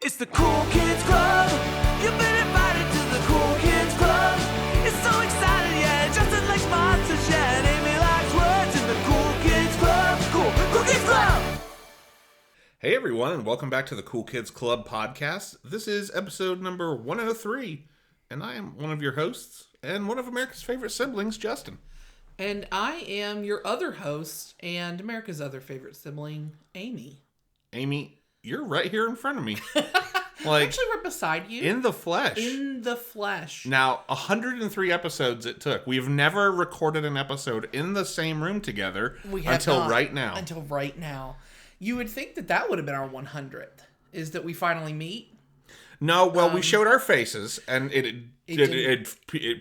It's the Cool Kids Club. You've been invited to the Cool Kids Club. It's so exciting, yeah. Justin likes monsters, yeah. And Amy likes words in the Cool Kids Club. Cool Kids Club. Hey everyone, and welcome back to the Cool Kids Club podcast. This is episode number 103, and I am one of your hosts and one of America's favorite siblings, Justin. And I am your other host and America's other favorite sibling, Amy. Amy, you're right here in front of me. Like, actually, we're beside you. in the flesh. In the flesh. Now, 103 episodes it took. We've never recorded an episode in the same room together until right now. Until right now. You would think that would have been our 100th, is that we finally meet. No, well, we showed our faces, and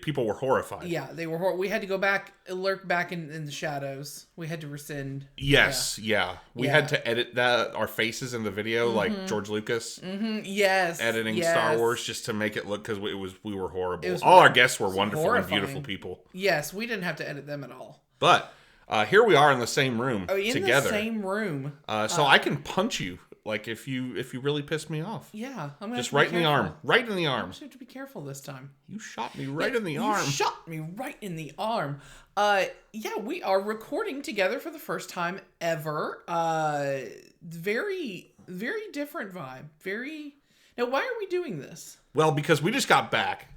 people were horrified. Yeah, they were. We had to go back, lurk back in the shadows. We had to rescind. Yes, yeah. We had to edit our faces in the video, like George Lucas. Mm-hmm. Yes, editing Star Wars just to make it look, because we were horrible. All our guests were wonderful and beautiful people. Yes, we didn't have to edit them at all. But here we are in the same room together. In the same room. So I can punch you. Like, if you really piss me off. Yeah. I'm gonna just right in the arm. Right in the arm. I just have to be careful this time. You shot me right in the arm. You shot me right in the arm. Yeah, we are recording together for the first time ever. Very, very different vibe. Now, why are we doing this? Well, because we just got back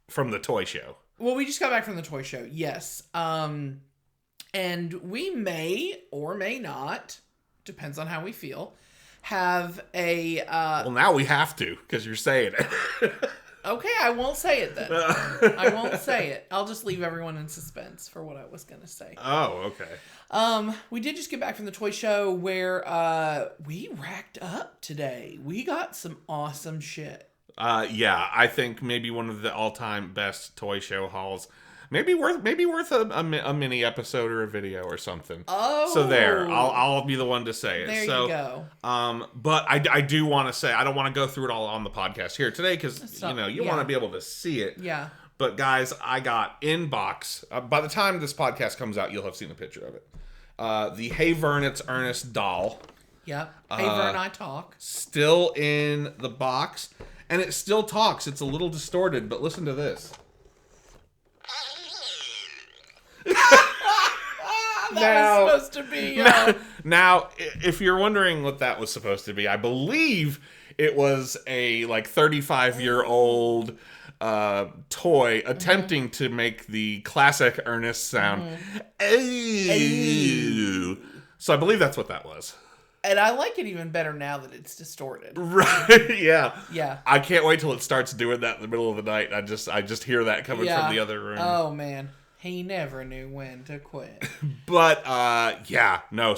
from the toy show. Well, we just got back from the toy show, yes. And we may or may not, depends on how we feel, have a... Well, now we have to, because you're saying it. Okay, I won't say it then. I won't say it. I'll just leave everyone in suspense for what I was going to say. Oh, okay. We did just get back from the toy show where we racked up today. We got some awesome shit. Yeah, I think maybe one of the all-time best toy show hauls. Maybe worth a mini episode or a video or something. Oh, so there, I'll be the one to say it. There you go. But I do want to say, I don't want to go through it all on the podcast here today, because you want to be able to see it. Yeah. But guys, I got in box. By the time this podcast comes out, you'll have seen a picture of it. The Hey Vern, It's Ernest doll. Yep. Hey Vern, I talk. Still in the box, and it still talks. It's a little distorted, but listen to this. That was supposed to be. Now, if you're wondering what that was supposed to be, I believe it was a 35-year-old toy attempting to make the classic Ernest sound. So I believe that's what that was. And I like it even better now that it's distorted. Right? Yeah. Yeah. I can't wait till it starts doing that in the middle of the night. I just hear that coming from the other room. Oh man. He never knew when to quit. But,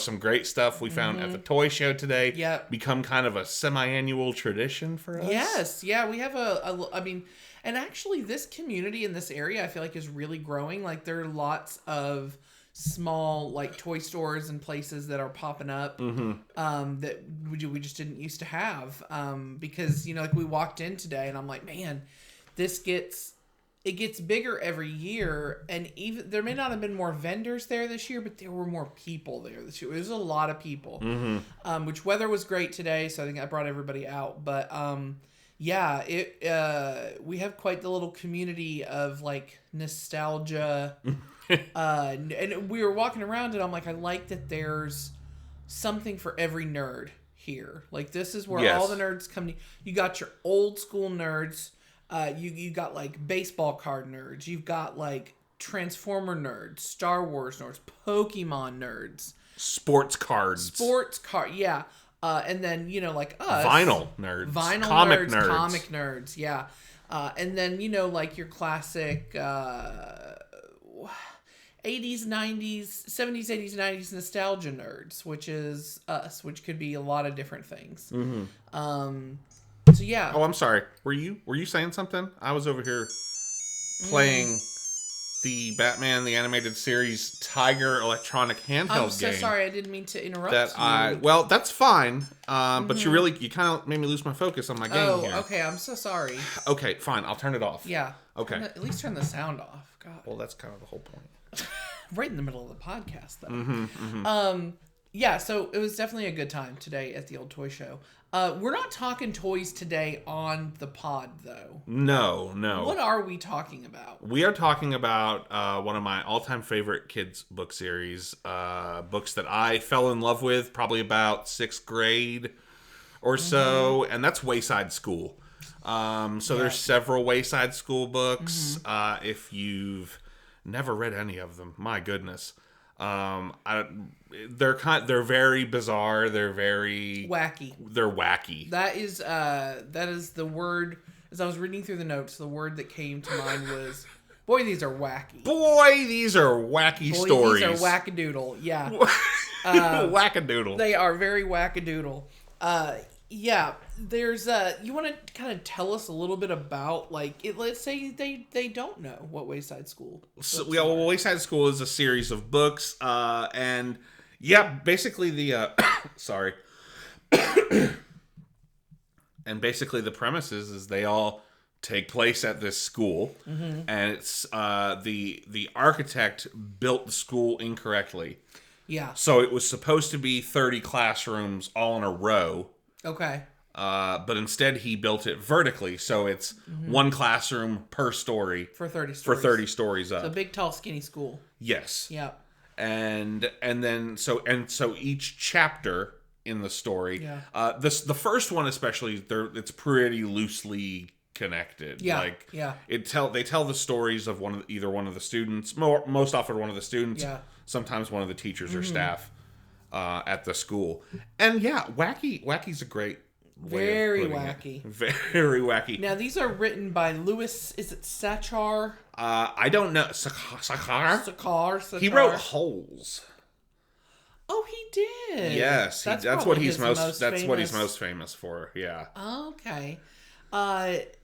some great stuff we found at the toy show today. Yep. Become kind of a semi-annual tradition for us. Yes. Yeah, we have and actually this community in this area I feel like is really growing. Like, there are lots of small, toy stores and places that are popping up that we just didn't used to have. Because, we walked in today and I'm like, man, it gets bigger every year, and even there may not have been more vendors there this year, but there were more people there this year. There was a lot of people, which weather was great today, so I think I brought everybody out. But we have quite the little community of nostalgia, and we were walking around, and I'm like, I like that there's something for every nerd here. Like, this is where all the nerds come. You got your old school nerds. You got baseball card nerds. You've got Transformer nerds, Star Wars nerds, Pokemon nerds, sports cards, yeah. And then us, vinyl nerds, comic nerds, yeah. And then your classic 80s, 90s, 70s, 80s, 90s nostalgia nerds, which is us, which could be a lot of different things. So yeah. Oh, I'm sorry. Were you saying something? I was over here playing the Batman the Animated Series Tiger electronic handheld game. I'm so sorry. I didn't mean to interrupt you. Well, that's fine. But you kind of made me lose my focus on my game here. Oh, okay. I'm so sorry. Okay, fine. I'll turn it off. Yeah. Okay. At least turn the sound off. God. Well, that's kind of the whole point. Right in the middle of the podcast, though. Yeah, so it was definitely a good time today at the old toy show. We're not talking toys today on the pod, though. No. What are we talking about? We are talking about one of my all-time favorite kids book series, books that I fell in love with probably about 6th grade or so, and that's Wayside School. There's several Wayside School books. If you've never read any of them, my goodness. They're very bizarre. They're very wacky. They're wacky. That is the word. As I was reading through the notes, the word that came to mind was, "Boy, these are wacky." Boy, these are wacky stories. These are wackadoodle. Yeah, wackadoodle. They are very wackadoodle. Yeah. There's you want to kind of tell us a little bit about let's say they don't know what Wayside School. Wayside School is a series of books, and basically the sorry. And basically the premise is they all take place at this school, and it's the architect built the school incorrectly. Yeah. So it was supposed to be 30 classrooms all in a row. Okay. But instead he built it vertically, so it's one classroom per story For 30 stories. for 30 stories up. It's a big, tall, skinny school. Yes. Yeah. And then so each chapter in the story, Yeah. the first one especially, it's pretty loosely connected. Yeah. They tell the stories of either one of the students, most often one of the students, sometimes one of the teachers or staff at the school. And wacky's a great Very wacky. Very wacky. Now these are written by Louis. Is it Sachar? I don't know. Sakar? Sachar. He wrote Holes. Oh, he did. Yes, that's what he's most famous for. Yeah. Okay.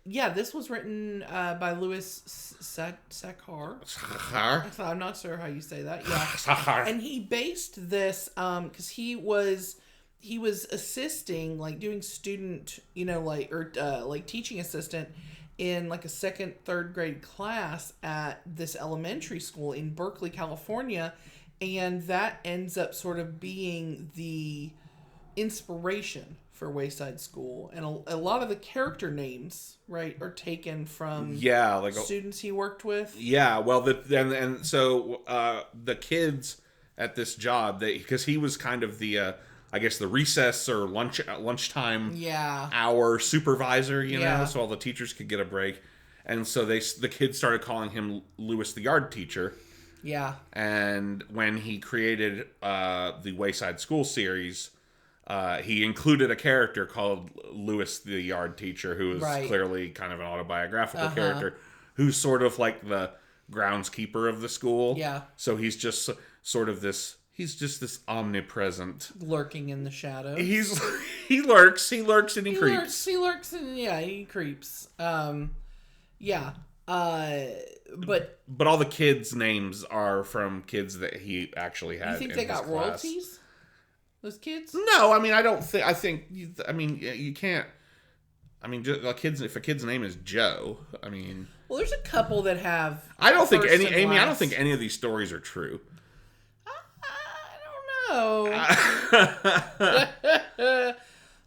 This was written by Louis Sachar. I'm not sure how you say that. Yeah. Sachar. And he based this because he was assisting, doing student, teaching assistant in a 2nd, 3rd grade class at this elementary school in Berkeley, California. And that ends up sort of being the inspiration for Wayside School. And a lot of the character names, right, are taken from students he worked with. Yeah, well, so the kids at this job, because he was kind of the, I guess, the recess or lunchtime hour supervisor, you know, so all the teachers could get a break. And so the kids started calling him Louis the Yard Teacher. Yeah. And when he created the Wayside School series, he included a character called Louis the Yard Teacher, who is clearly kind of an autobiographical character, who's sort of like the groundskeeper of the school. Yeah. So he's just sort of this. He's just this omnipresent, lurking in the shadows. He lurks and he creeps. He lurks and he creeps. But all the kids' names are from kids that he actually had. You think in they his got class. royalties? Those kids? No, I mean I don't think. I think you can't. I mean, just if a kid's name is Joe, I mean. Well, there's a couple that have. I don't think any. Amy, I don't think any of these stories are true. I don't know.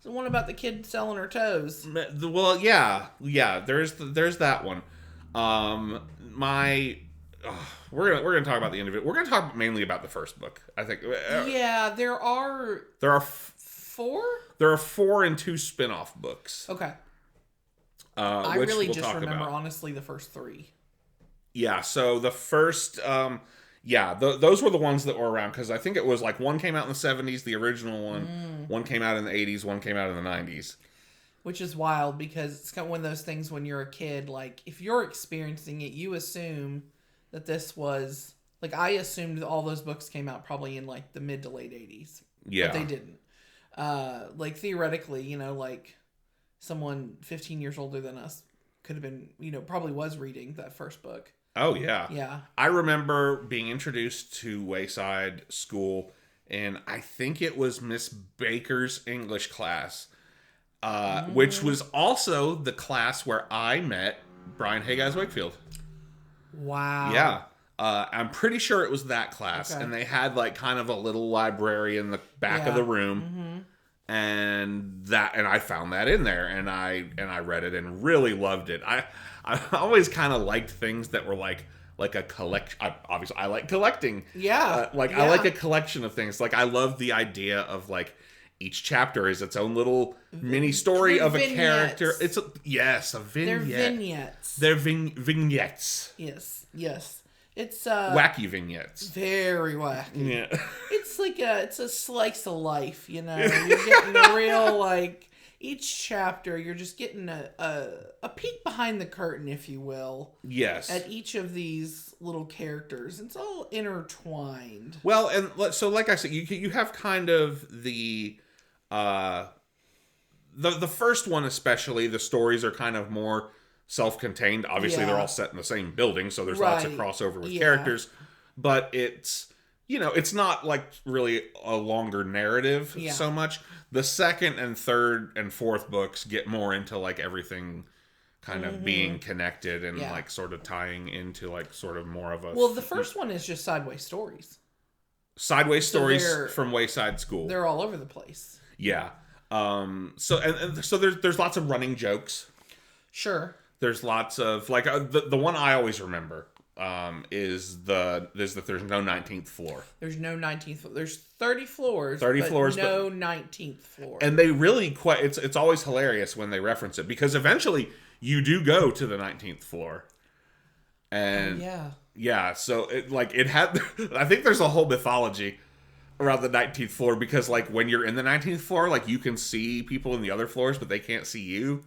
The one about the kid selling her toes. Well, yeah. There's that one. We're gonna talk about the individual. We're gonna talk mainly about the first book, I think. Yeah, there are 4. There are 4 and 2 spin-off books. Okay. I really just remember honestly the first 3. Yeah. So the first, those were the ones that were around because I think it was one came out in the 70s, the original one. One came out in the 80s. One came out in the 90s. Which is wild because it's kind of one of those things when you're a kid, if you're experiencing it, you assume that this was, I assumed all those books came out probably in, the mid to late 80s. Yeah. But they didn't. Theoretically, someone 15 years older than us could have been, probably was reading that first book. Oh, yeah. Yeah. I remember being introduced to Wayside School, and I think it was Miss Baker's English class. Which was also the class where I met Brian Hay Guys Wakefield. Wow. Yeah. I'm pretty sure it was that class, Okay. and they had like kind of a little library in the back of the room, and I found that in there, and I read it and really loved it. I always kind of liked things that were like a collection. Obviously, I like collecting. Yeah. I like a collection of things. Like I love the idea of like each chapter is its own little mini story They're of a character. vignettes. It's a vignette. They're vignettes. They're vignettes. Yes. It's Wacky vignettes. very wacky. Yeah. It's a slice of life, you know. You're getting a real like each chapter. You're just getting a peek behind the curtain, if you will, Yes. at each of these little characters. It's all intertwined. Well, and so like I said, you have kind of the first one especially. The stories are kind of more self-contained. Obviously, they're all set in the same building, so there's lots of crossover with characters. But it's it's not like really a longer narrative so much. The second and third and fourth books get more into like everything kind of being connected and like sort of tying into like sort of more of a... Well, the first one is just sideways stories. Sideways stories from Wayside School. They're all over the place. Yeah. So there's lots of running jokes. Sure. There's lots of like the one I always remember is that there's no 19th floor. There's no 19th floor. There's 30 floors. 30 floors, no 19th floor. And they really it's always hilarious when they reference it because eventually you do go to the 19th floor. And yeah, so it had I think there's a whole mythology around the 19th floor because like when you're in the 19th floor, like you can see people in the other floors, but they can't see you.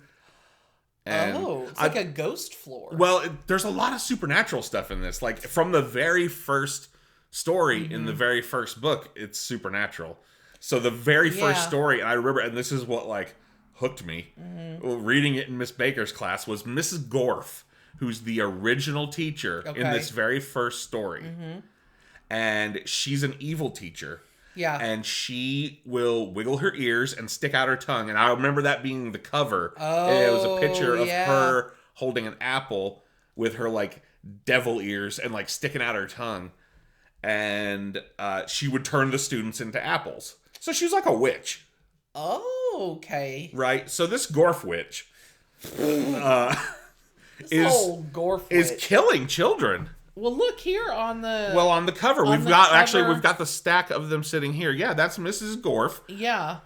And it's like a ghost floor. Well, there's a lot of supernatural stuff in this. Like from the very first story in the very first book, it's supernatural. So the very first story, and I remember, and this is what like hooked me, reading it in Miss Baker's class, was Mrs. Gorf, who's the original teacher in this very first story. And she's an evil teacher. Yeah. And she will wiggle her ears and stick out her tongue. And I remember that being the cover. Oh, and it was a picture of her holding an apple with her, like, devil ears and, like, sticking out her tongue. And she would turn the students into apples. So she was like a witch. Oh, okay. Right? So this Gorf witch is killing children. Well, look here on the... Well, on the cover, we've got the stack of them sitting here. Yeah, that's Mrs. Gorf. Yeah.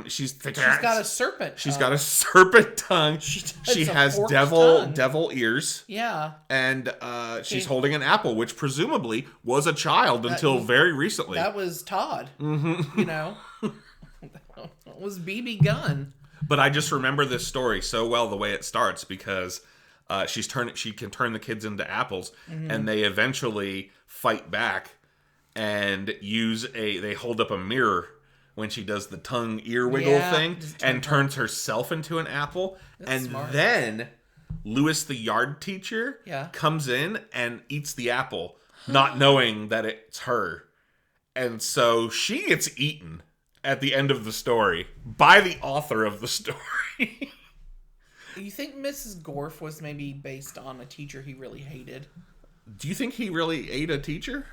She's got a serpent. She's got a serpent tongue. She has devil ears. Yeah. And she's holding an apple, which presumably was a child until very recently. That was Todd. You know, it was BB Gunn. But I just remember this story so well, the way it starts, because she can turn the kids into apples, and they eventually fight back and they hold up a mirror when she does the tongue ear wiggle thing and turns herself into an apple. That's smart. Then Lewis, the yard teacher, comes in and eats the apple, not knowing that it's her. And so she gets eaten at the end of the story by the author of the story. You think Mrs. Gorf was maybe based on a teacher he really hated? Do you think he really ate a teacher?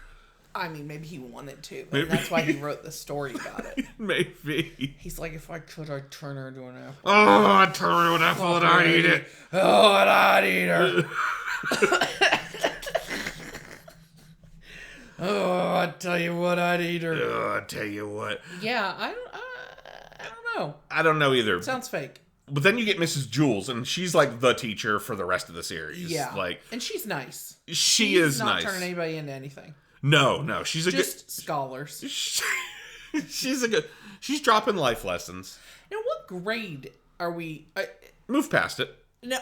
I mean, maybe he wanted to. But that's why he wrote the story about it. Maybe. He's like, if I could, I'd turn her into an apple. Oh, I'd turn her into an apple and I'd eat it. Oh, and I'd eat her. Oh, I tell you what, I'd eat her. Oh, I tell you what. Yeah, I don't know. I don't know either. It sounds fake. But then you get Mrs. Jules, and she's like the teacher for the rest of the series. Yeah, and she's nice. She's not turning anybody into anything. No, she's just scholars. She's dropping life lessons. Now, what grade are we? Move past it. No.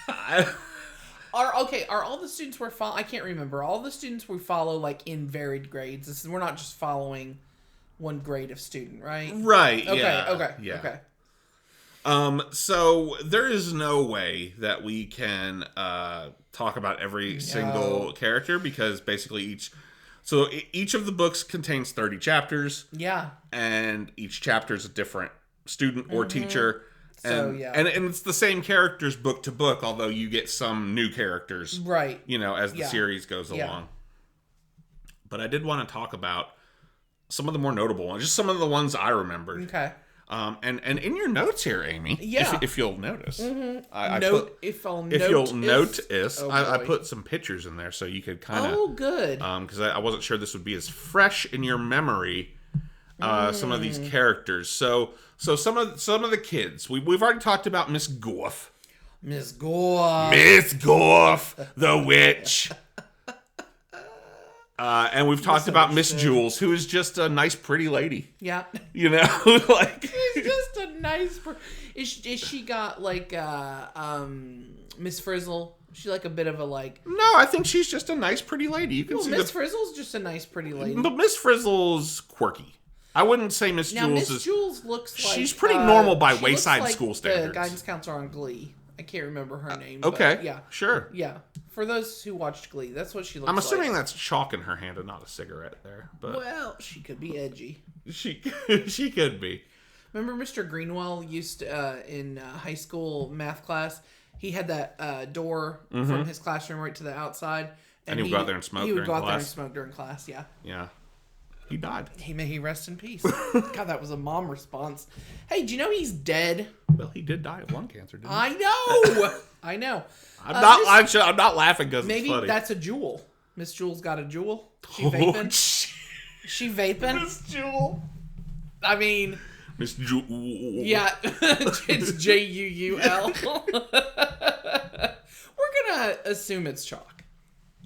Are all the students we're following? I can't remember. All the students we follow like in varied grades. We're not just following one grade of student, right? Right. Okay. So there is no way that we can talk about every single character, because basically each of the books contains 30 chapters. Yeah. And each chapter is a different student or teacher. And, so, and it's the same characters book to book, although you get some new characters. Right. As the series goes along. but I did want to talk about some of the more notable ones, just some of the ones I remembered. Okay. And in your notes here, Amy, Yeah. if you'll notice, If you'll notice, I boy. put some pictures in there so you could kind of, Oh, good. because I wasn't sure this would be as fresh in your memory. Some of these characters. So some of the kids. We've already talked about Miss Gorf. Miss Gore. Miss Gorf, the witch. And we've talked about Miss Jules, who is just a nice, pretty lady. Yeah. You know, like She's just a nice. Is she got like Miss Frizzle? She like a bit of a like. No, I think she's just a nice, pretty lady. You can see Miss Frizzle's just a nice, pretty lady. But Miss Frizzle's quirky. I wouldn't say Miss Now, Jules Miss is. Jules looks like She's pretty normal by she Wayside looks like School standards. The guidance counselor on Glee. I can't remember her name. Okay. But yeah. Sure. Yeah. For those who watched Glee, that's what she looks like. I'm assuming that's chalk in her hand and not a cigarette there. But Well, she could be edgy. she could be. Remember Mr. Greenwell used to, in high school math class, he had that door from his classroom right to the outside. And he would go out there and smoke He would during go out there and class. smoke during class, yeah. Yeah. He died. May he rest in peace. God, that was a mom response. Hey, do you know he's dead? Well, he did die of lung cancer, didn't he? I know! I know. I'm not laughing because it's Maybe funny. that's a jewel. Miss Jewel's got a jewel. She Oh, vaping? shit. She vaping? Miss Jewel. I mean, Miss Jewel. yeah. It's Juul. We're going to assume it's chalk.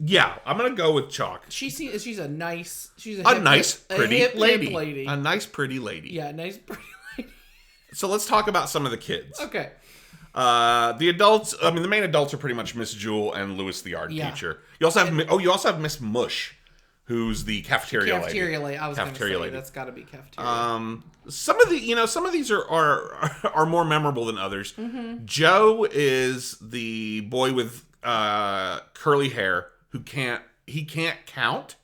Yeah, I'm gonna go with chalk. She's a nice Pretty hip lady. A nice, pretty lady. Yeah, nice pretty lady. So let's talk about some of the kids. Okay. The adults. I mean, the main adults are pretty much Miss Jewel and Louis, the art teacher. You also have Miss Mush, who's the cafeteria lady. I was going to say that's got to be cafeteria. Some of these are more memorable than others. Mm-hmm. Joe is the boy with curly hair who can't count,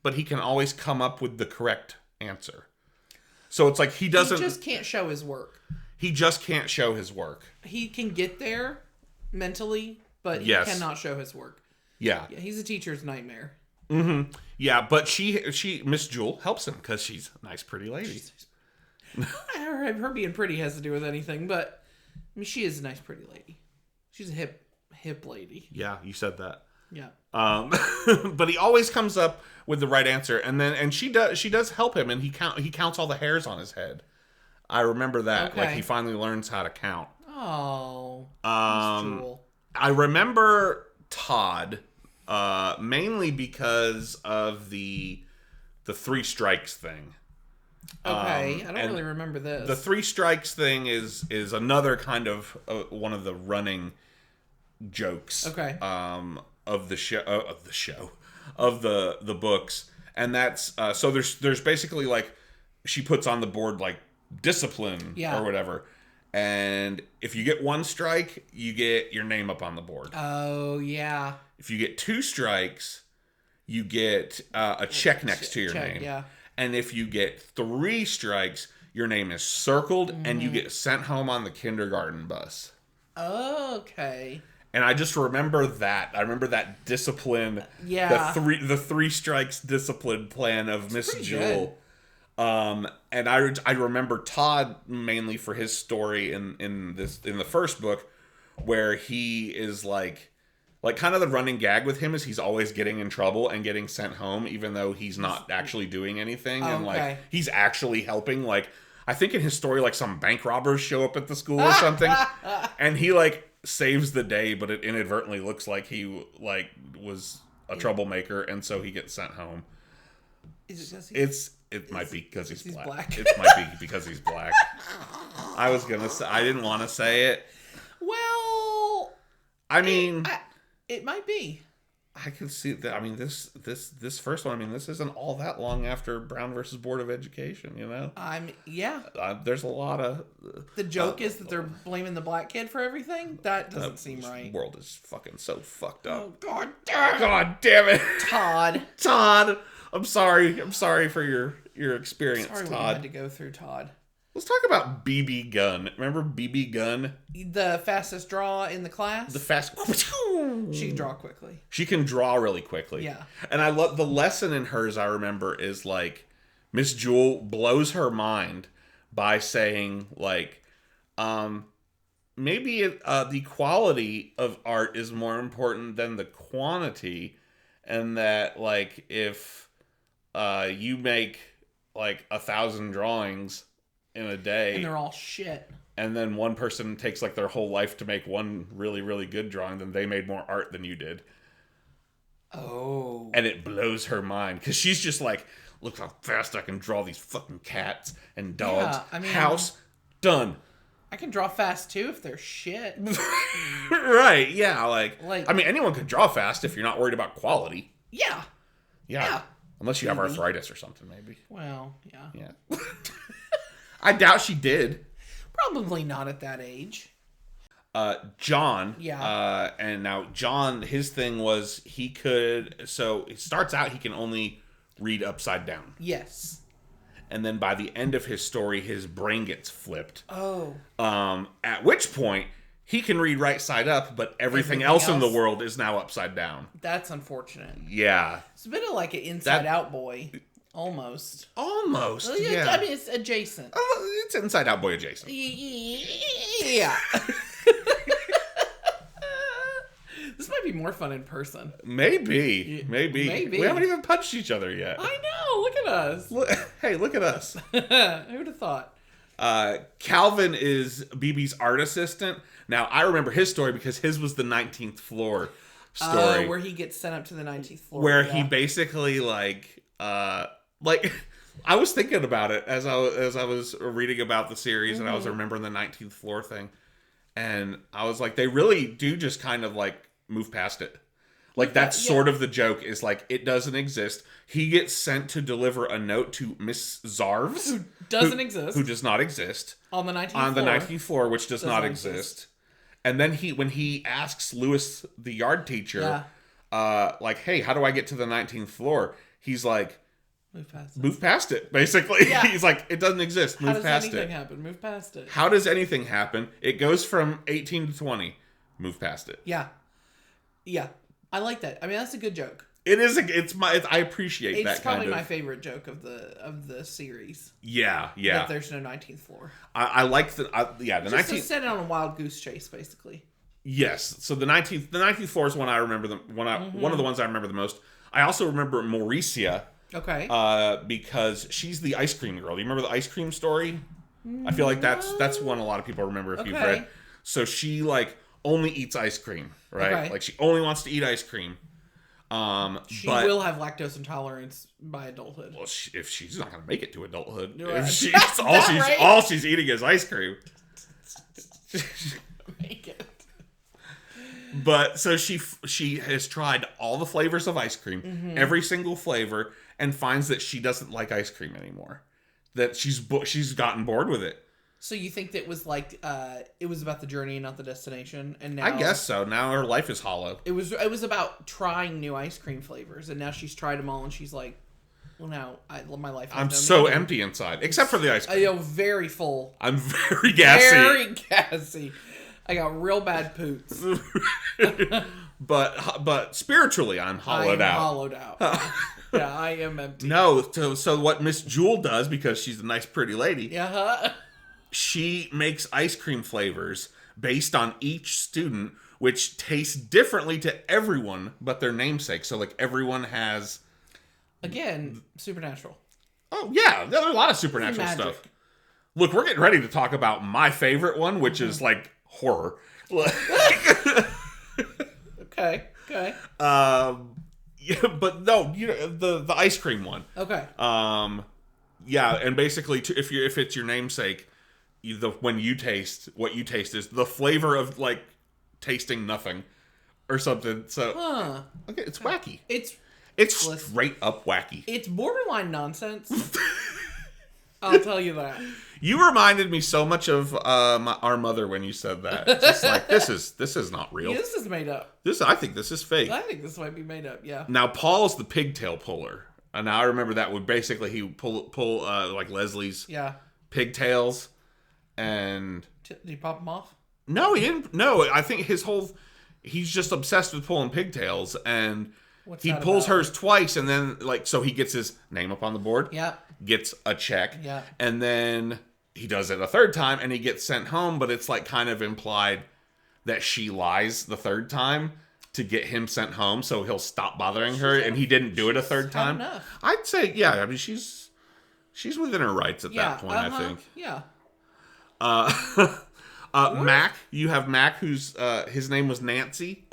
but he can always come up with the correct answer. So it's like he just can't show his work. He just can't show his work. He can get there mentally, but he cannot show his work. Yeah. He's a teacher's nightmare. Mm-hmm. Yeah, but she Miss Jewel helps him because she's a nice, pretty lady. Her being pretty has to do with anything, but I mean, she is a nice, pretty lady. She's a hip lady. Yeah, you said that. Yeah. But he always comes up with the right answer, and she does help him, and he counts all the hairs on his head. I remember that. Okay. Like he finally learns how to count. Oh. Miss Jewel. I remember Todd mainly because of the three strikes thing. Okay, I don't really remember this. The three strikes thing is another kind of one of the running jokes. Okay. Of the books, and that's so there's basically like she puts on the board like discipline or whatever, and if you get one strike, you get your name up on the board. Oh yeah. If you get two strikes, you get a check next to your name. Yeah. And if you get three strikes, your name is circled and you get sent home on the kindergarten bus. Okay. And I just remember that. I remember that discipline. Yeah. The three strikes discipline plan of Miss Jewel. And I remember Todd mainly for his story in the first book, where he is like kind of the running gag with him is he's always getting in trouble and getting sent home, even though he's not actually doing anything. And like he's actually helping. Like I think in his story, like some bank robbers show up at the school or something, and he like saves the day, but it inadvertently looks like he like was a troublemaker, and so he gets sent home. It might be because he's black. It might be because he's black. I was gonna say I didn't want to say it. Well, I mean, it might be. I can see that. I mean, this first one. I mean, this isn't all that long after Brown versus Board of Education. You know. Yeah. There's a lot of. The joke is that they're blaming the black kid for everything. That doesn't seem right. The world is fucking so fucked up. Oh God damn it! God damn it, Todd. I'm sorry. I'm sorry for your experience, Sorry Todd. what you had to go through, Todd. Let's talk about BB Gun. Remember BB Gun? The fastest draw in the class. The fast. She can draw quickly. She can draw really quickly. Yeah. And I love the lesson in hers. I remember is like Miss Jewel blows her mind by saying like, maybe the quality of art is more important than the quantity, and that like if you make like 1,000 drawings in a day, And they're all shit. and then one person takes like their whole life to make one really, really good drawing, then they made more art than you did. Oh. And it blows her mind because she's just like, look how fast I can draw these fucking cats and dogs. Yeah, I mean- House done. I can draw fast too if they're shit. Right, yeah, like Like- I mean, anyone can draw fast if you're not worried about quality. Yeah. Yeah. Yeah. Unless you have arthritis or something, maybe. Well, yeah. Yeah. I doubt she did. Probably not at that age. John. Yeah. And now John, his thing was so it starts out he can only read upside down. Yes. And then by the end of his story, his brain gets flipped. Oh. At which point, he can read right side up, but everything else in the world is now upside down. That's unfortunate. Yeah. It's a bit of like an Inside Out boy. Almost. Almost, Well, yeah. I mean, it's adjacent. It's Inside Out Boy adjacent. Yeah. This might be more fun in person. Maybe. Maybe. We haven't even punched each other yet. I know. Look at us. Hey, look at us. Who'd have thought? Calvin is BB's art assistant. Now, I remember his story because his was the 19th floor story. Where he gets sent up to the 19th floor. Where he basically, like, I was thinking about it as I was reading about the series, and I was remembering the 19th floor thing. And I was like, they really do just kind of, like, move past it. Like, that's sort of the joke, is like, it doesn't exist. He gets sent to deliver a note to Miss Zarves. Who doesn't exist. Who does not exist. On the 19th floor. On the 19th floor, which does not exist. And then when he asks Lewis, the yard teacher, like, hey, how do I get to the 19th floor? He's like, move past it, basically. Yeah. He's like, it doesn't exist. Move past it. How does anything happen? Move past it. How does anything happen? It goes from 18 to 20. Move past it. Yeah. Yeah. I like that. I mean, that's a good joke. It is. I appreciate that kind of. It's probably my favorite joke of the series. Yeah. That there's no 19th floor. I like the 19th. Just set it on a wild goose chase, basically. Yes. So the 19th floor is one I remember. One of the ones I remember the most. I also remember Mauricia. Okay. Because she's the ice cream girl. Do you remember the ice cream story? I feel like that's one a lot of people remember if you've read. So she like only eats ice cream, right? Okay. Like she only wants to eat ice cream. She will have lactose intolerance by adulthood. Well, if she's not going to make it to adulthood, Right. if she's Right? all she's eating is ice cream. Make it. But so she has tried all the flavors of ice cream, every single flavor, and finds that she doesn't like ice cream anymore. That she's gotten bored with it. So you think that was like it was about the journey, not the destination, and now I guess so. Now her life is hollow. it was about trying new ice cream flavors, and now she's tried them all, and she's like, well, now my life. Has I'm no so meaning. empty inside, except for the ice cream. I know, very full, I'm very gassy. very gassy. I got real bad poots. But spiritually, I'm hollowed out. Hollowed out. Yeah, I am empty. No, so what Miss Jewel does, because she's a nice, pretty lady, Yeah. she makes ice cream flavors based on each student, which tastes differently to everyone but their namesake. So, like, everyone has... Again, supernatural. Oh, yeah, there's a lot of supernatural Magic. stuff. Look, we're getting ready to talk about my favorite one, which is, like, horror. Okay. Yeah, but no, the ice cream one. Okay. Yeah, and basically, if it's your namesake, what you taste is the flavor of like tasting nothing or something. So, okay, it's wacky. It's straight up wacky. It's borderline nonsense. I'll tell you that. You reminded me so much of our mother when you said that. It's just like this is not real. Yeah, this is made up. I think this is fake. I think this might be made up. Yeah. Now Paul's the pigtail puller, and now I remember that would basically he would pull like Leslie's Yeah. pigtails, and Did he pop them off? no, he didn't. No, I think he's just obsessed with pulling pigtails, and What's he that pulls about? hers twice, and then so he gets his name up on the board. Yep. Gets a check. Yep. And then he does it a third time, and he gets sent home, but it's like kind of implied that she lies the third time to get him sent home, so he'll stop bothering her, and he didn't do it a third time. Enough. I'd say, yeah. I mean, she's within her rights at that point. I think. Yeah. Mac, you have Mac, who's his name was Nancy.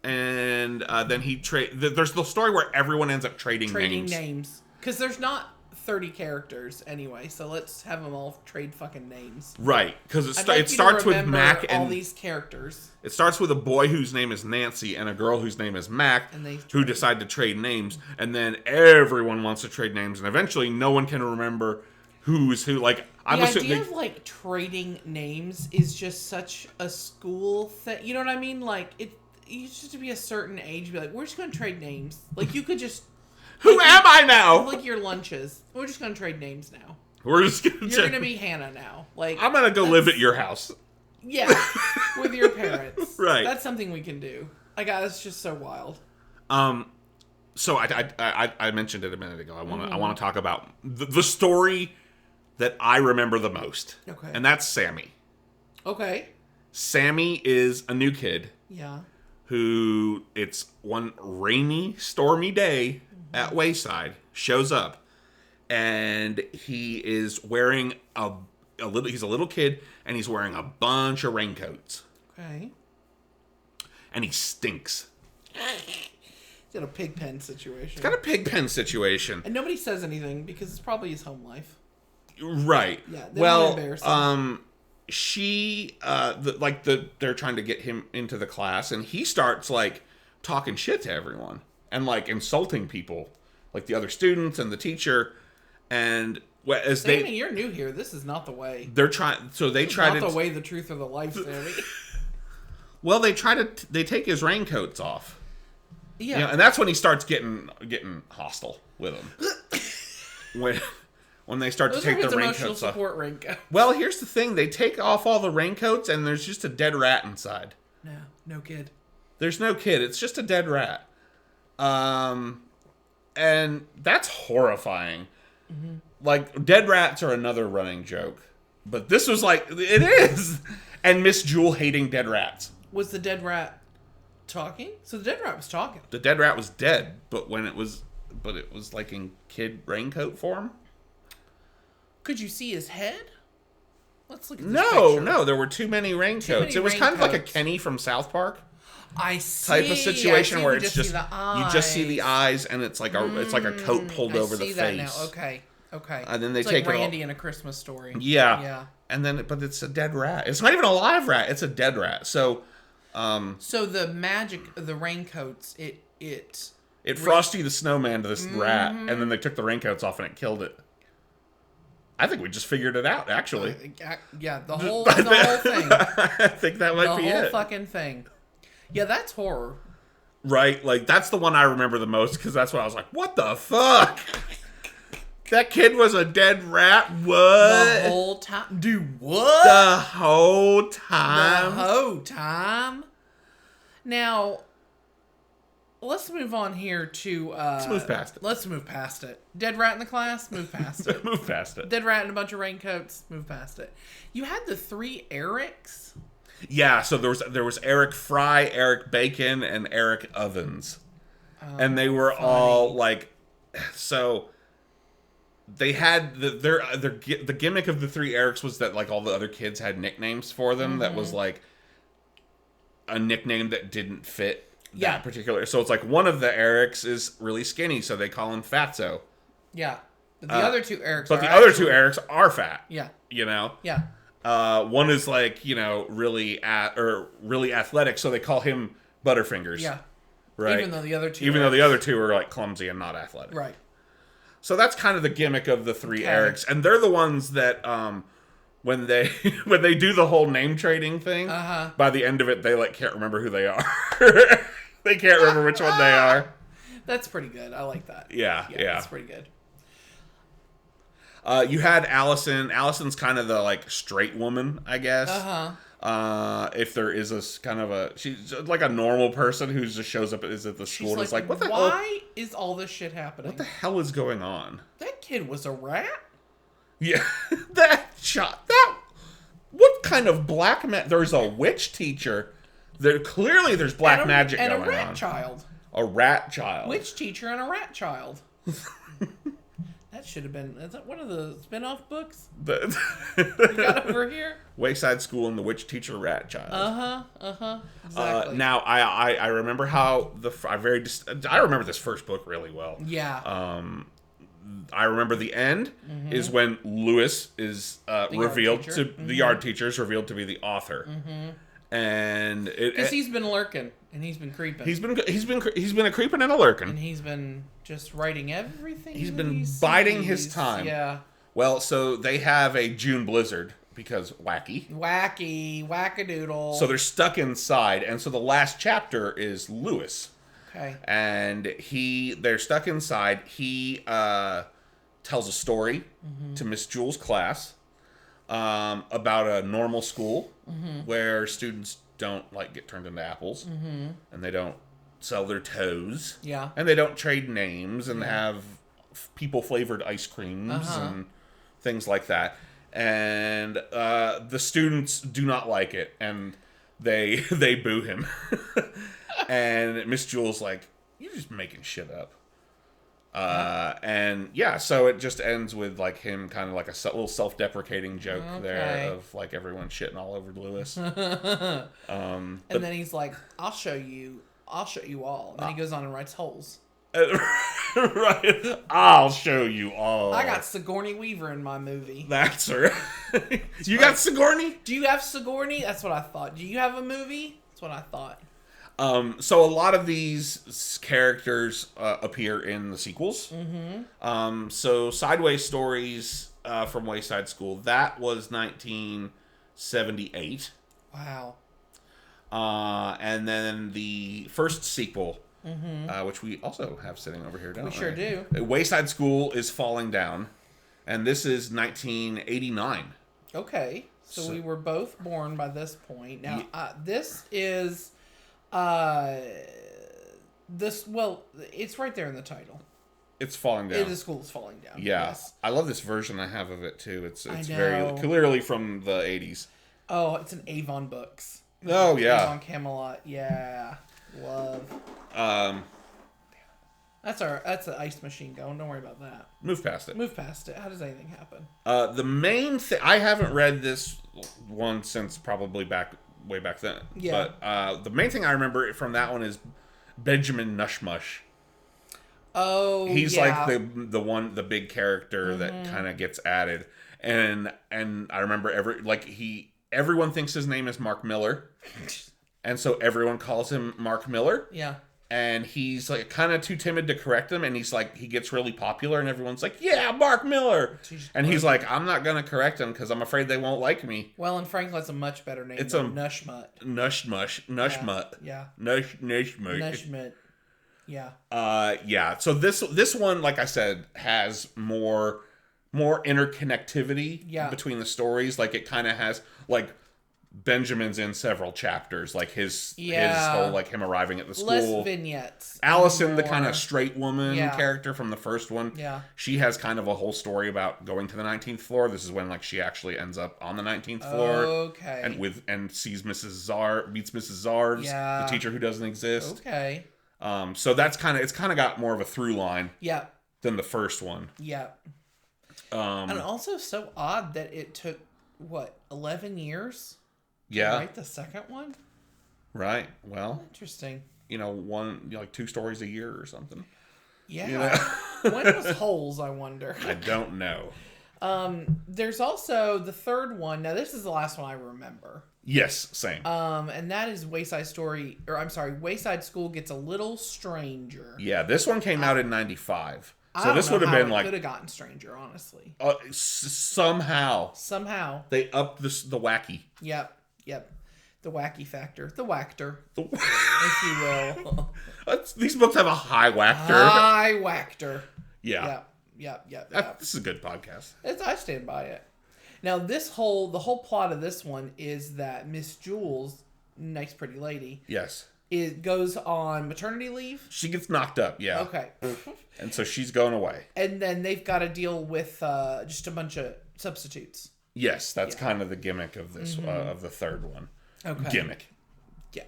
And then he there's the story where everyone ends up trading names. Because there's not 30 characters anyway, so let's have them all trade fucking names. Right, because it I'd like you to starts with remember Mac and all these characters. it starts with a boy whose name is Nancy and a girl whose name is Mac, And they who decide to trade names, and then everyone wants to trade names, and eventually no one can remember who's who. Like, I'm The assuming idea of like trading names is just such a school thing. You know what I mean? Like you used to be a certain age, be like, we're just going to trade names. Like you could just. who am I now? Like your lunches. We're just going to trade names now. We're just gonna. You're going to be Hannah now. Like I'm gonna go live at your house. Yeah, with your parents. Right. That's something we can do. Like that's just so wild. So I mentioned it a minute ago. I want to talk about the story that I remember the most. Okay. And that's Sammy. Okay. Sammy is a new kid Yeah. who, it's one rainy, stormy day at Wayside, shows up, and he is wearing he's a little kid, and he's wearing a bunch of raincoats. Okay. And he stinks. He's got a pig pen situation. It's got a pig pen situation. And nobody says anything because it's probably his home life. Right. Yeah. They don't embarrass him. They're trying to get him into the class, and he starts like talking shit to everyone and like insulting people, like the other students and the teacher. And as Sammy, you're new here. This is not the way. they're trying, so they try Not to the way, the truth, or the life, Sammy. well, they take his raincoats off. Yeah. You know, and that's when he starts getting hostile with them. when they start Those to are take his the emotional raincoats off. support raincoat. Well, here's the thing. They take off all the raincoats, and there's just a dead rat inside. No kid. There's no kid. It's just a dead rat. And that's horrifying. Mm-hmm. Like, dead rats are another running joke. But this was like, it is. And Miss Jewel hating dead rats. Was the dead rat talking? So the dead rat was talking. The dead rat was dead, but it was like in kid raincoat form. Could you see his head? Let's look at this No, picture. there were too many raincoats. It was kind of like a Kenny from South Park I see. type of situation where You it's just you just see the eyes, and it's like a coat pulled over the face. I see that now. Okay. And then they it's take like it all. Randy in A Christmas Story. Yeah. And then, but it's a dead rat. It's not even a live rat. It's a dead rat. So, So the magic of the raincoats, it Frosty the Snowman to this rat, and then they took the raincoats off and it killed it. I think we just figured it out, actually. Yeah, the whole thing. I think that might be The whole it. fucking thing. Yeah, that's horror. Right? Like, that's the one I remember the most, because that's what I was like, what the fuck? That kid was a dead rat? What? The whole time. Dude, what? The whole time? The whole time? Now, let's move on here to... Let's move past it. Let's move past it. Dead rat in the class? Move past it. Move past it. Dead rat in a bunch of raincoats? Move past it. You had the 3 Erics? Yeah, so there was Eric Fry, Eric Bacon, and Eric Ovens. And they were all like... So... They had the gimmick of the 3 Erics was that like all the other kids had nicknames for them that was like a nickname that didn't fit that particular. So it's like one of the Erics is really skinny, so they call him Fatso. Yeah. But the other 2 Erics But the other 2 Erics are fat. Yeah. You know? Yeah. One is like, really athletic, so they call him Butterfingers. Yeah. Right. Even though the other 2 are like clumsy and not athletic. Right. So that's kind of the gimmick of the 3 Erics, and they're the ones that when they do the whole name trading thing, by the end of it they like can't remember who they are. They can't remember which one they are. That's pretty good. I like that. Yeah. That's pretty good. You had Allison. Allison's kind of the like straight woman, I guess. If there is a kind of a, she's like a normal person who just shows up at the school and is like, what the hell? Why is all this shit happening? What the hell is going on? That kid was a rat? Yeah, what kind of black there's a witch teacher. Clearly there's black magic going on. And a rat child. A rat child. Witch teacher and a rat child. That should have been... Is that one of the spin-off books you got over here? Wayside School and the Witch Teacher Rat Child. Exactly. Now, I remember how... I remember this first book really well. Yeah. I remember the end is when Lewis is revealed to... The yard teacher is revealed to be the author. And... Because he's been lurking. And he's been creeping. He's been a creeping and a lurking. And he's been just writing everything. He's been biding his time. Yeah. Well, so they have a June blizzard because wackadoodle. So they're stuck inside, and so the last chapter is Lewis. Okay. And they're stuck inside. He tells a story to Miss Jewel's class about a normal school where students don't like get turned into apples, and they don't sell their toes, and they don't trade names and have people flavored ice creams and things like that. And the students do not like it, and they boo him. And Miss Jewel's like, "You're just making shit up." And yeah, so it just ends with like him kind of like a little self-deprecating joke there of like everyone shitting all over Lewis. And then he's like, I'll show you all. And then he goes on and writes holes. Right. I'll show you all. I got Sigourney Weaver in my movie. That's right. You got Sigourney? Do you have Sigourney? That's what I thought. Do you have a movie? That's what I thought. So a lot of these characters appear in the sequels. So Sideways Stories from Wayside School, that was 1978. Wow. And then the first sequel, which we also have sitting over here, don't we? We sure do. Wayside School is Falling Down, and this is 1989. Okay. So we were both born by this point. Now, this is... it's right there in the title. It's Falling Down. The school is falling down. Yeah. Yes. I love this version I have of it too. It's very clearly from the 80s. Oh, it's an Avon Books. Oh yeah. Avon Camelot. Yeah. Love. That's an ice machine going. Don't worry about that. Move past it. How does anything happen? The main thing, I haven't read this one since probably way back then. Yeah. But the main thing I remember from that one is Benjamin Nushmush. Oh, he's like the big character that kind of gets added, and I remember everyone thinks his name is Mark Miller, and so everyone calls him Mark Miller. Yeah. And he's like kind of too timid to correct them, and he gets really popular, and everyone's like, "Yeah, Mark Miller," and he's like, "I'm not gonna correct him because I'm afraid they won't like me." Well, and Franklin's a much better name. It's than Nushmut. Nushmut. Yeah. Nushmut. Yeah. Yeah. So this one, like I said, has more interconnectivity between the stories. Like it kind of has like. Benjamin's in several chapters, like his whole like him arriving at the school. Less vignettes. Allison, the kind of straight woman character from the first one, she has kind of a whole story about going to the 19th floor. This is when like she actually ends up on the 19th floor, and sees meets Mrs. Zarves, the teacher who doesn't exist. Okay. So that's kind of got more of a through line. Yeah. Than the first one. Yeah. And also so odd that it took 11 years. Yeah. Right, the second one? Right. Well. Interesting. Like 2 stories a year or something. Yeah. When was Holes, I wonder? I don't know. There's also the third one. Now, this is the last one I remember. Yes, same. And that is Wayside School Gets a Little Stranger. Yeah, this one came out in 95. So this would have been like... could have gotten stranger, honestly. Somehow. They upped the wacky. Yep. The wacky factor. The whackter. If you will. These books have a high whackter. High whackter. Yeah. This is a good podcast. I stand by it. Now, the whole plot of this one is that Miss Jules, nice pretty lady, Yes. it goes on maternity leave. She gets knocked up, yeah. Okay. And so she's going away. And then they've got to deal with just a bunch of substitutes. Yes, that's kind of the gimmick of this of the third one. Okay. Gimmick. Yeah.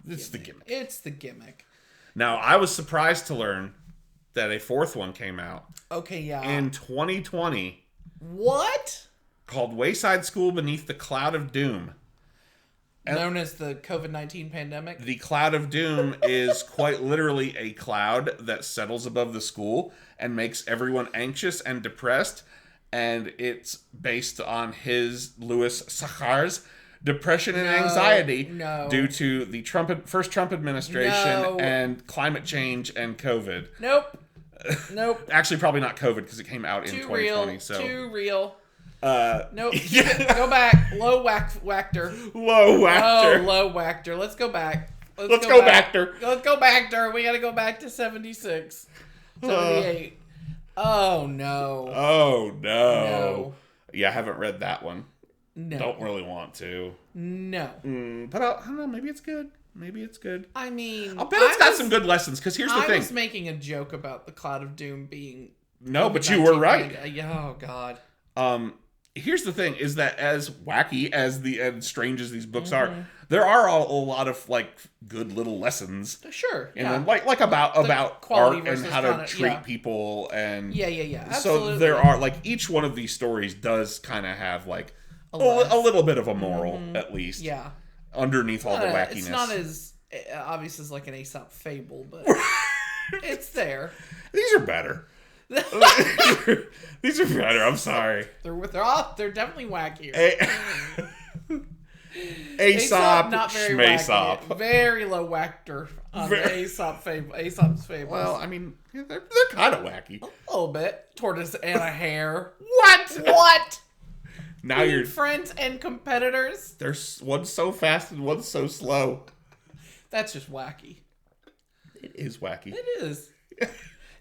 It's the gimmick. It's the gimmick. Now, I was surprised to learn that a fourth one came out Okay, yeah. in 2020 What? called Wayside School Beneath the Cloud of Doom. Known as the COVID-19 pandemic? The Cloud of Doom is quite literally a cloud that settles above the school and makes everyone anxious and depressed. And it's based on Louis Sakhar's depression and anxiety due to the first Trump administration and climate change and COVID. Nope. Actually, probably not COVID because it came out in 2020. Too real. Nope. Yeah. Go back. Low whacker. Low whacker. Oh, low whacker. Let's go back. Let's go back there. Let's go back there. We got to go back to 76. 78. Oh, no. Oh, no. Yeah, I haven't read that one. No. Don't really want to. No. But I don't know. Maybe it's good. I mean, I'll bet it's got some good lessons, because here's the thing. I was making a joke about the Cloud of Doom being... No, but you were right. Oh, God. Here's the thing, is that as wacky and strange as these books are, there are a lot of, like, good little lessons. Sure, and then, like about art and how to treat people. And Yeah. Absolutely. So there are, like, each one of these stories does kind of have, like, a little bit of a moral, at least. Yeah. Underneath all the wackiness. It's not as obvious as, like, an Aesop fable, but it's there. These are better. These are better. I'm sorry. They're definitely wackier. Aesop, not very Schmaesop. wacky. Very low whacker on the Aesop's fables. Well, I mean, they're kind of wacky. A little bit. Tortoise and a hare. What? Now you're friends and competitors. There's one's so fast and one's so slow. That's just wacky. It is wacky. It is.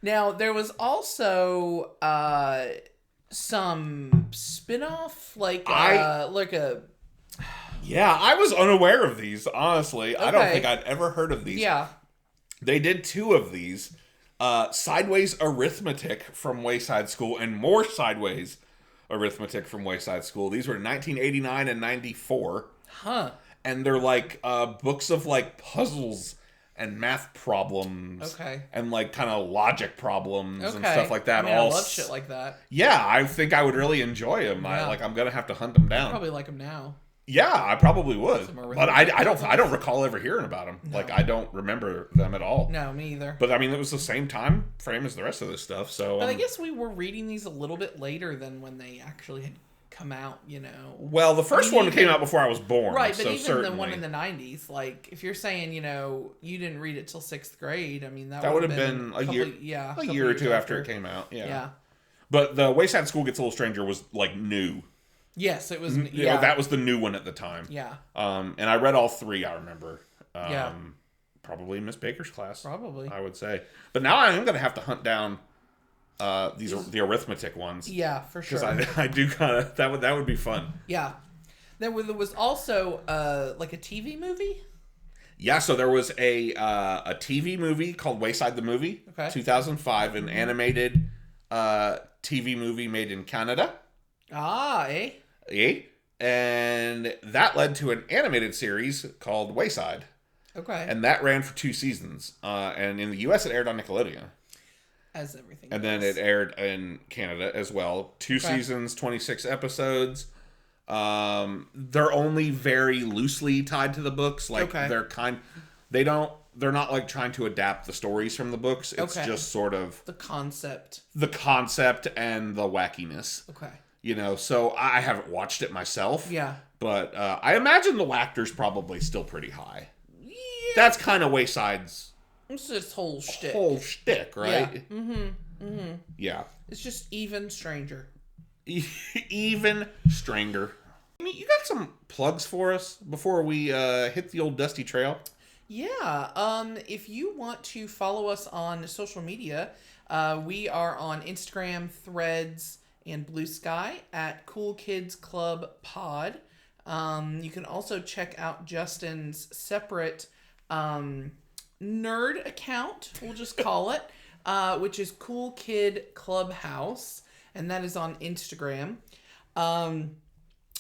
Now, there was also some spin-off, Yeah, I was unaware of these, honestly. Okay. I don't think I'd ever heard of these. Yeah. They did 2 of these. Sideways Arithmetic from Wayside School and more Sideways Arithmetic from Wayside School. These were 1989 and 94. Huh. And they're like books of like puzzles and math problems. Okay. And like kind of logic problems and stuff like that. I love shit like that. Yeah, I think I would really enjoy them. Yeah. I'm gonna have to hunt them down. I'd probably like them now. Yeah, I probably would. But I don't recall ever hearing about them. No. Like, I don't remember them at all. No, me either. But I mean, it was the same time frame as the rest of this stuff. So, but I guess we were reading these a little bit later than when they actually had come out. You know. Well, the first one came out before I was born, right? But so even certainly. the one in the '90s, like if you're saying you didn't read it till 6th grade, I mean that would have been a year, a year or two after it came out. Yeah. But the Wayside School Gets a Little Stranger was like new. Yes, it was. Yeah, that was the new one at the time. Yeah. And I read all 3. I remember. Probably Miss Baker's class. Probably. I would say. But now I am going to have to hunt down the arithmetic ones. Yeah, for sure. Because I do kind of that would be fun. Yeah. There was also like a TV movie. Yeah, so there was a TV movie called Wayside the Movie, 2005, an animated TV movie made in Canada. And that led to an animated series called Wayside. Okay. And that ran for 2 seasons. And in the U.S. it aired on Nickelodeon. As everything And then it aired in Canada as well. 2 seasons, 26 episodes. They're only very loosely tied to the books. Like they're not like trying to adapt the stories from the books. It's just sort of the concept and the wackiness. Okay. So I haven't watched it myself. Yeah. But I imagine the wactor's probably still pretty high. Yeah. That's kind of Wayside's it's this whole shtick. Right? Yeah. Mm-hmm. Yeah. It's just even stranger. Even stranger. I mean, you got some plugs for us before we hit the old dusty trail? Yeah. If you want to follow us on social media, We are on Instagram, Threads, and Blue Sky at Cool Kids Club Pod. You can also check out Justin's separate nerd account, we'll just call it, which is Cool Kid Clubhouse, and that is on Instagram.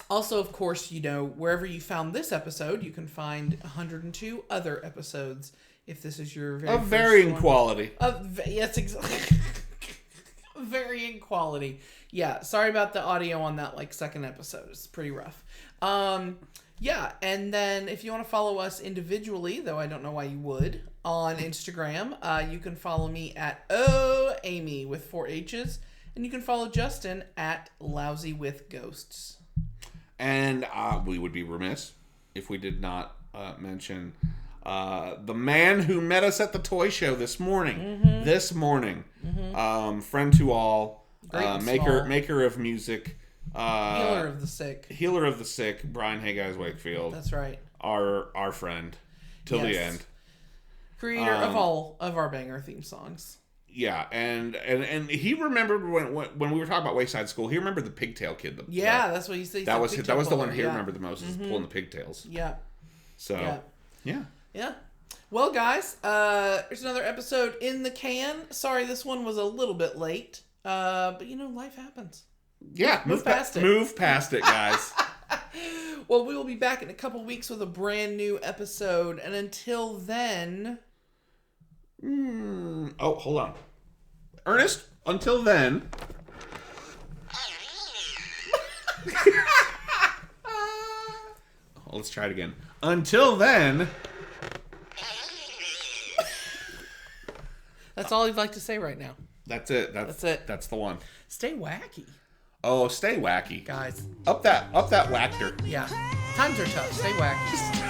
Also, of course, wherever you found this episode, you can find 102 other episodes if this is your very of varying quality. Yes, exactly. Varying quality. Yeah, sorry about the audio on that second episode. It's pretty rough. Yeah, and then if you want to follow us individually, though I don't know why you would, on Instagram, you can follow me at Amy with 4 H's, and you can follow Justin at Lousy with Ghosts. And we would be remiss if we did not mention the man who met us at the toy show this morning. Mm-hmm. This morning. Mm-hmm. Friend to all. Maker of music. Healer of the sick. Healer of the sick. Brian Hayguys Wakefield. That's right. Our friend. Till the end. Creator of all of our banger theme songs. Yeah, and he remembered when we were talking about Wayside School. He remembered the pigtail kid. That's what he said. That was the one he remembered the most. Is pulling the pigtails. Yeah. So. Yeah. Well, guys, there's another episode in the can. Sorry, this one was a little bit late. But life happens. Yeah, move past it. Move past it, guys. Well, we will be back in a couple weeks with a brand new episode, and until then. Oh, hold on. Ernest, until then. Let's try it again. Until then. That's all I'd like to say right now. That's it. That's it. That's the one. Stay wacky. Oh, stay wacky. Guys. Up that whacker. Yeah. Times are tough. Stay wacky.